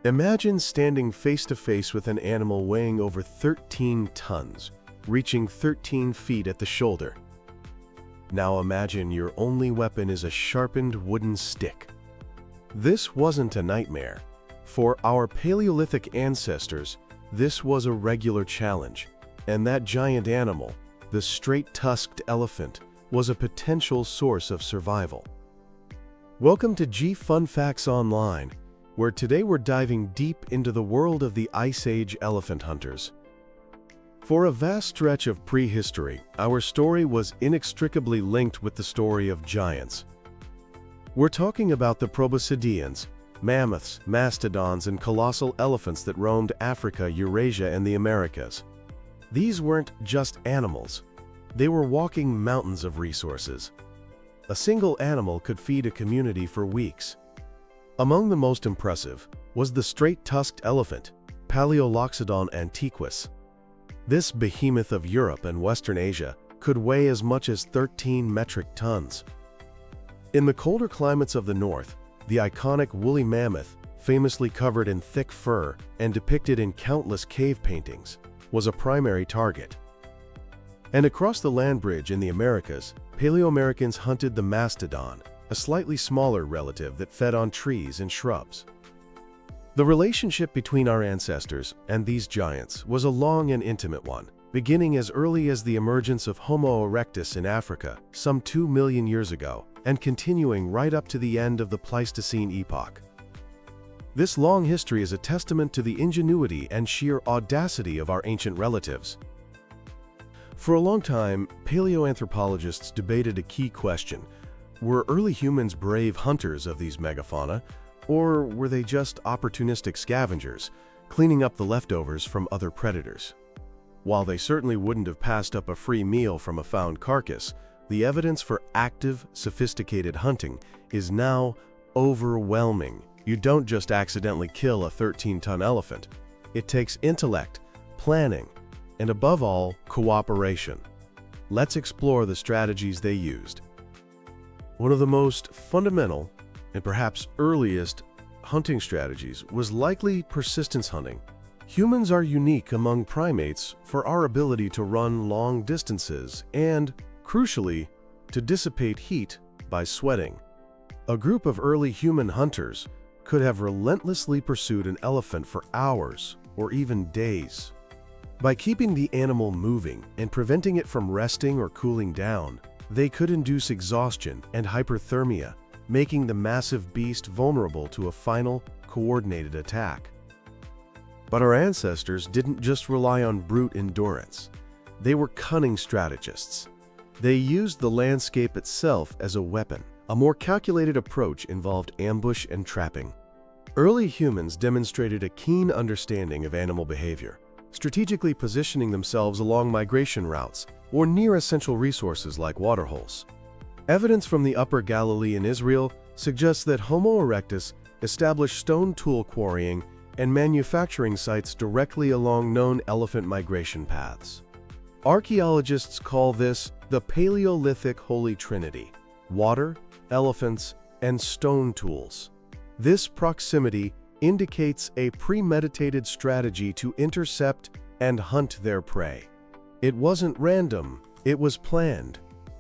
Imagine standing face to face with an animal weighing over 13 tons, reaching 13 feet at the shoulder. Now imagine your only weapon is a sharpened wooden stick. This wasn't a nightmare. For our Paleolithic ancestors, this was a regular challenge, and that giant animal, the straight-tusked elephant, was a potential source of survival. Welcome to G Fun Facts Online, where today we're diving deep into the world of the Ice Age elephant hunters. For a vast stretch of prehistory, our story was inextricably linked with the story of giants. We're talking about the proboscideans, mammoths, mastodons, and colossal elephants that roamed Africa, Eurasia, and the Americas. These weren't just animals. They were walking mountains of resources. A single animal could feed a community for weeks. Among the most impressive was the straight-tusked elephant, Paleoloxodon antiquus. This behemoth of Europe and Western Asia could weigh as much as 13 metric tons. In the colder climates of the north, the iconic woolly mammoth, famously covered in thick fur and depicted in countless cave paintings, was a primary target. And across the land bridge in the Americas, Paleoamericans hunted the mastodon, a slightly smaller relative that fed on trees and shrubs. The relationship between our ancestors and these giants was a long and intimate one, beginning as early as the emergence of Homo erectus in Africa some 2 million years ago, and continuing right up to the end of the Pleistocene epoch. This long history is a testament to the ingenuity and sheer audacity of our ancient relatives. For a long time, paleoanthropologists debated a key question: were early humans brave hunters of these megafauna, or were they just opportunistic scavengers, cleaning up the leftovers from other predators? While they certainly wouldn't have passed up a free meal from a found carcass, the evidence for active, sophisticated hunting is now overwhelming. You don't just accidentally kill a 13-ton elephant. It takes intellect, planning, and above all, cooperation. Let's explore the strategies they used. One of the most fundamental and perhaps earliest hunting strategies was likely persistence hunting. Humans are unique among primates for our ability to run long distances and, crucially, to dissipate heat by sweating. A group of early human hunters could have relentlessly pursued an elephant for hours or even days. By keeping the animal moving and preventing it from resting or cooling down, they could induce exhaustion and hyperthermia, making the massive beast vulnerable to a final, coordinated attack. But our ancestors didn't just rely on brute endurance. They were cunning strategists. They used the landscape itself as a weapon. A more calculated approach involved ambush and trapping. Early humans demonstrated a keen understanding of animal behavior, strategically positioning themselves along migration routes or near essential resources like waterholes. Evidence from the Upper Galilee in Israel suggests that Homo erectus established stone tool quarrying and manufacturing sites directly along known elephant migration paths. Archaeologists call this the Paleolithic Holy Trinity: water, elephants, and stone tools. This proximity indicates a premeditated strategy to intercept and hunt their prey. It wasn't random, it was planned.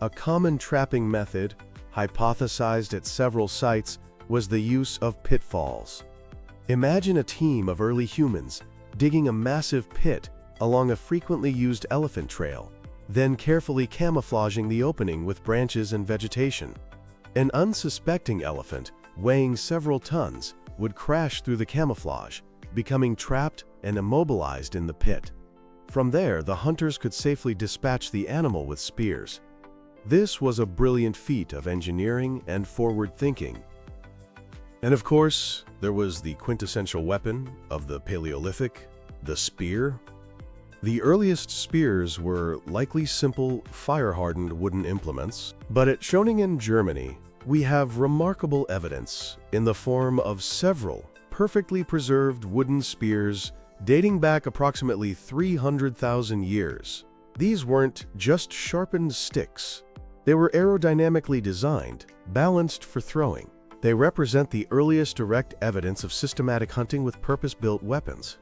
A common trapping method, hypothesized at several sites, was the use of pitfalls. Imagine a team of early humans digging a massive pit along a frequently used elephant trail, then carefully camouflaging the opening with branches and vegetation. An unsuspecting elephant, weighing several tons, would crash through the camouflage, becoming trapped and immobilized in the pit. From there, the hunters could safely dispatch the animal with spears. This was a brilliant feat of engineering and forward thinking. And of course, there was the quintessential weapon of the Paleolithic, the spear. The earliest spears were likely simple, fire-hardened wooden implements, but at Schöningen, Germany, we have remarkable evidence in the form of several perfectly preserved wooden spears dating back approximately 300,000 years. These weren't just sharpened sticks. They were aerodynamically designed, balanced for throwing, They represent the earliest direct evidence of systematic hunting with purpose-built weapons.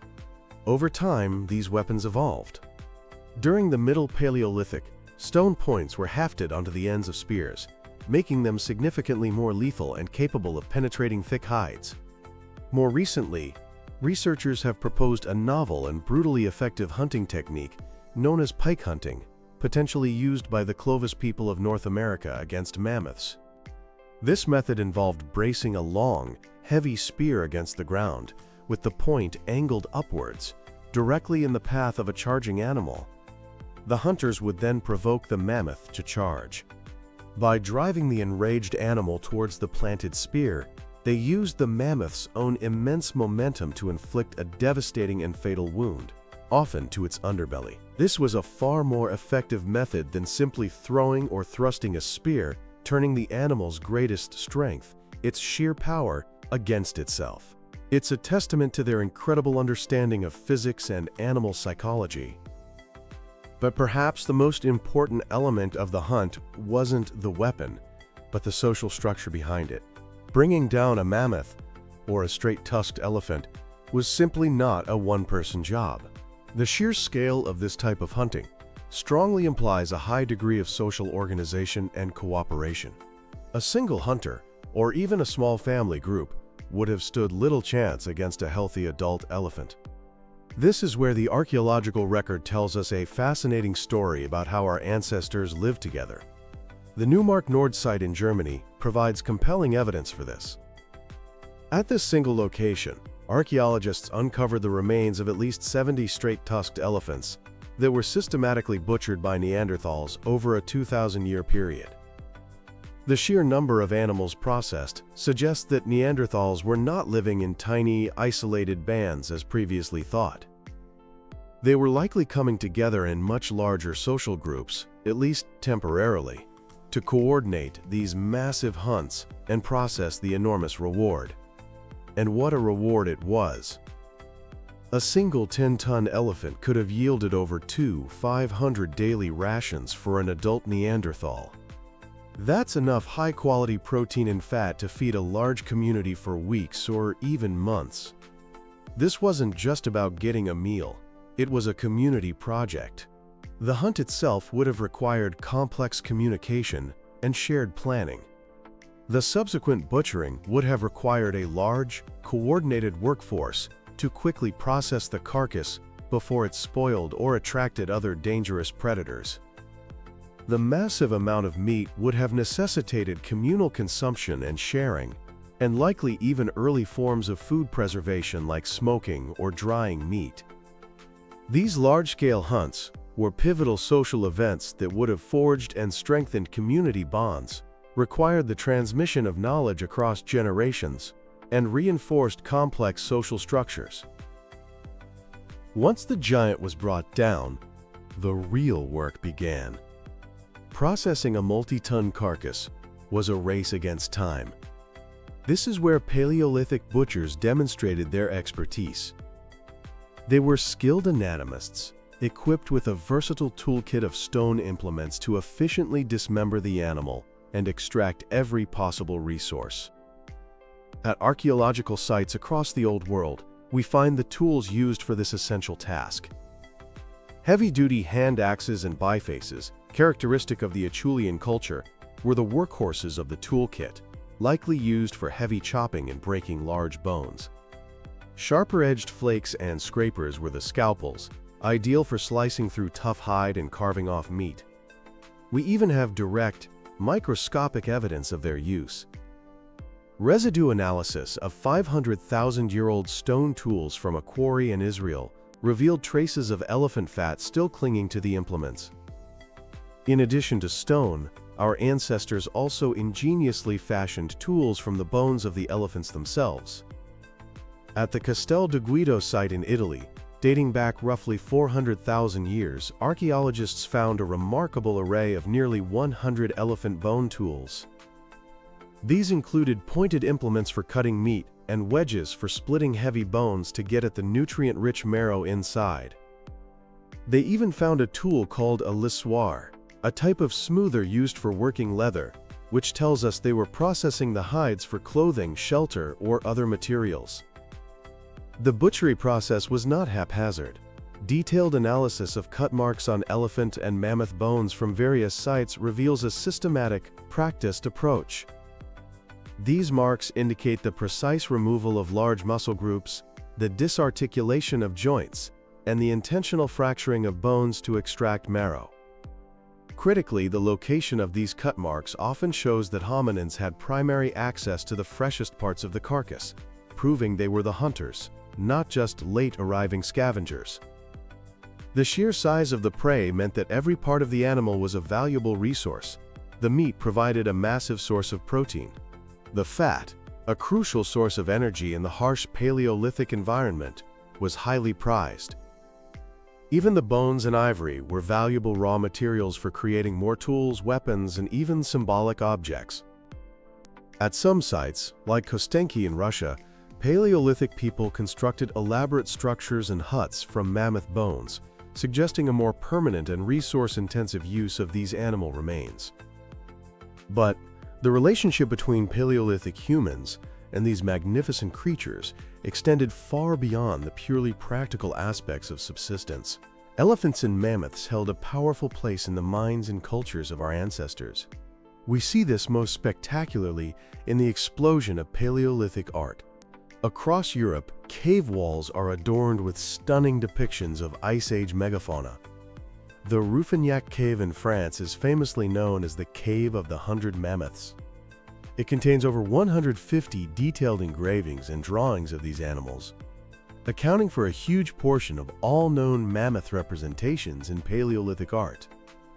Over time, these weapons evolved. During the Middle Paleolithic, stone points were hafted onto the ends of spears, making them significantly more lethal and capable of penetrating thick hides. More recently, researchers have proposed a novel and brutally effective hunting technique known as pike hunting, potentially used by the Clovis people of North America against mammoths. This method involved bracing a long, heavy spear against the ground, with the point angled upwards, directly in the path of a charging animal. The hunters would then provoke the mammoth to charge. By driving the enraged animal towards the planted spear, they used the mammoth's own immense momentum to inflict a devastating and fatal wound, often to its underbelly. This was a far more effective method than simply throwing or thrusting a spear, turning the animal's greatest strength, its sheer power, against itself. It's a testament to their incredible understanding of physics and animal psychology. But perhaps the most important element of the hunt wasn't the weapon, but the social structure behind it. Bringing down a mammoth, or a straight-tusked elephant, was simply not a one-person job. The sheer scale of this type of hunting strongly implies a high degree of social organization and cooperation. A single hunter, or even a small family group, would have stood little chance against a healthy adult elephant. This is where the archaeological record tells us a fascinating story about how our ancestors lived together. The Neumark Nord site in Germany provides compelling evidence for this. At this single location, archaeologists uncovered the remains of at least 70 straight-tusked elephants that were systematically butchered by Neanderthals over a 2,000-year period. The sheer number of animals processed suggests that Neanderthals were not living in tiny, isolated bands as previously thought. They were likely coming together in much larger social groups, at least temporarily, to coordinate these massive hunts and process the enormous reward. And what a reward it was! A single 10-ton elephant could have yielded over 500 daily rations for an adult Neanderthal. That's enough high-quality protein and fat to feed a large community for weeks or even months. This wasn't just about getting a meal, it was a community project. The hunt itself would have required complex communication and shared planning. The subsequent butchering would have required a large, coordinated workforce to quickly process the carcass before it spoiled or attracted other dangerous predators. The massive amount of meat would have necessitated communal consumption and sharing, and likely even early forms of food preservation like smoking or drying meat. These large-scale hunts were pivotal social events that would have forged and strengthened community bonds, required the transmission of knowledge across generations, and reinforced complex social structures. Once the giant was brought down, the real work began. Processing a multi-ton carcass was a race against time. This is where Paleolithic butchers demonstrated their expertise. They were skilled anatomists, equipped with a versatile toolkit of stone implements to efficiently dismember the animal and extract every possible resource. At archaeological sites across the Old World, we find the tools used for this essential task. Heavy-duty hand axes and bifaces, characteristic of the Acheulean culture, were the workhorses of the toolkit, likely used for heavy chopping and breaking large bones. Sharper-edged flakes and scrapers were the scalpels, ideal for slicing through tough hide and carving off meat. We even have direct, microscopic evidence of their use. Residue analysis of 500,000-year-old stone tools from a quarry in Israel revealed traces of elephant fat still clinging to the implements. In addition to stone, our ancestors also ingeniously fashioned tools from the bones of the elephants themselves. At the Castel di Guido site in Italy, dating back roughly 400,000 years, archaeologists found a remarkable array of nearly 100 elephant bone tools. These included pointed implements for cutting meat and wedges for splitting heavy bones to get at the nutrient-rich marrow inside. They even found a tool called a lissoir, a type of smoother used for working leather, which tells us they were processing the hides for clothing, shelter, or other materials. The butchery process was not haphazard. Detailed analysis of cut marks on elephant and mammoth bones from various sites reveals a systematic, practiced approach. These marks indicate the precise removal of large muscle groups, the disarticulation of joints, and the intentional fracturing of bones to extract marrow. Critically, the location of these cut marks often shows that hominins had primary access to the freshest parts of the carcass, proving they were the hunters, not just late-arriving scavengers. The sheer size of the prey meant that every part of the animal was a valuable resource. The meat provided a massive source of protein. The fat, a crucial source of energy in the harsh Paleolithic environment, was highly prized. Even the bones and ivory were valuable raw materials for creating more tools, weapons, and even symbolic objects. At some sites, like Kostenki in Russia, Paleolithic people constructed elaborate structures and huts from mammoth bones, suggesting a more permanent and resource-intensive use of these animal remains. But the relationship between Paleolithic humans and these magnificent creatures extended far beyond the purely practical aspects of subsistence. Elephants and mammoths held a powerful place in the minds and cultures of our ancestors. We see this most spectacularly in the explosion of Paleolithic art. Across Europe, cave walls are adorned with stunning depictions of Ice Age megafauna. The Rouffignac Cave in France is famously known as the Cave of the 100 Mammoths. It contains over 150 detailed engravings and drawings of these animals, accounting for a huge portion of all known mammoth representations in Paleolithic art.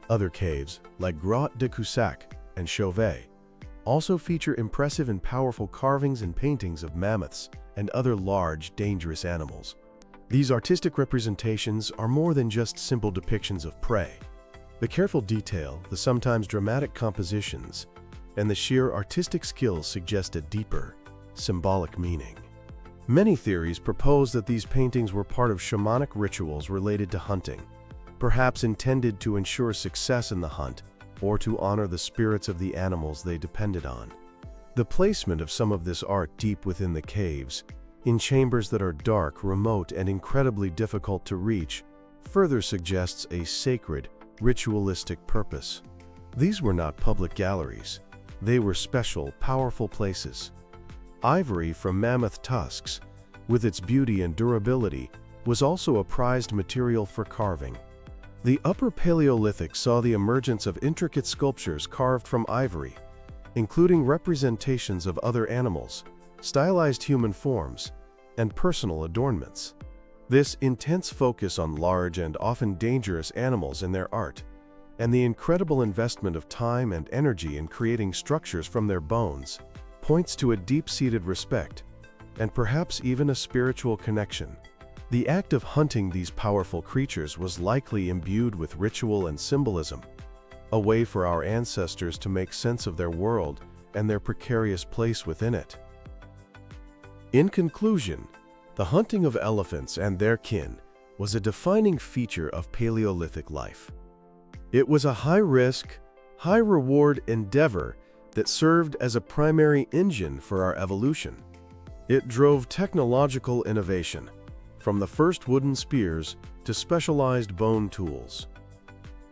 Other caves, like Grotte de Cussac and Chauvet, also feature impressive and powerful carvings and paintings of mammoths and other large, dangerous animals. These artistic representations are more than just simple depictions of prey. The careful detail, the sometimes dramatic compositions, and the sheer artistic skills suggest a deeper, symbolic meaning. Many theories propose that these paintings were part of shamanic rituals related to hunting, perhaps intended to ensure success in the hunt or to honor the spirits of the animals they depended on. The placement of some of this art deep within the caves, in chambers that are dark, remote, and incredibly difficult to reach, further suggests a sacred, ritualistic purpose. These were not public galleries. They were special, powerful places. Ivory from mammoth tusks, with its beauty and durability, was also a prized material for carving. The Upper Paleolithic saw the emergence of intricate sculptures carved from ivory, including representations of other animals, stylized human forms, and personal adornments. This intense focus on large and often dangerous animals in their art, and the incredible investment of time and energy in creating structures from their bones, points to a deep-seated respect, and perhaps even a spiritual connection. The act of hunting these powerful creatures was likely imbued with ritual and symbolism, a way for our ancestors to make sense of their world and their precarious place within it. In conclusion, the hunting of elephants and their kin was a defining feature of Paleolithic life. It was a high-risk, high-reward endeavor that served as a primary engine for our evolution. It drove technological innovation, from the first wooden spears to specialized bone tools.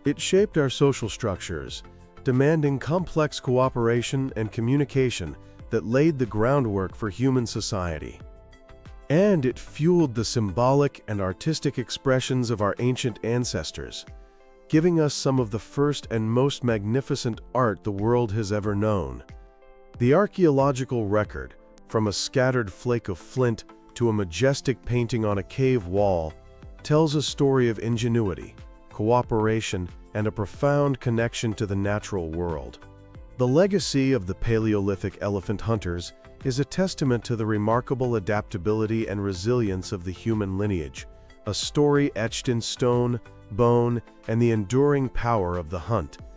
It shaped our social structures, demanding complex cooperation and communication that laid the groundwork for human society. And it fueled the symbolic and artistic expressions of our ancient ancestors, giving us some of the first and most magnificent art the world has ever known. The archaeological record, from a scattered flake of flint to a majestic painting on a cave wall, tells a story of ingenuity, cooperation, and a profound connection to the natural world. The legacy of the Paleolithic elephant hunters is a testament to the remarkable adaptability and resilience of the human lineage, a story etched in stone, bone, and the enduring power of the hunt.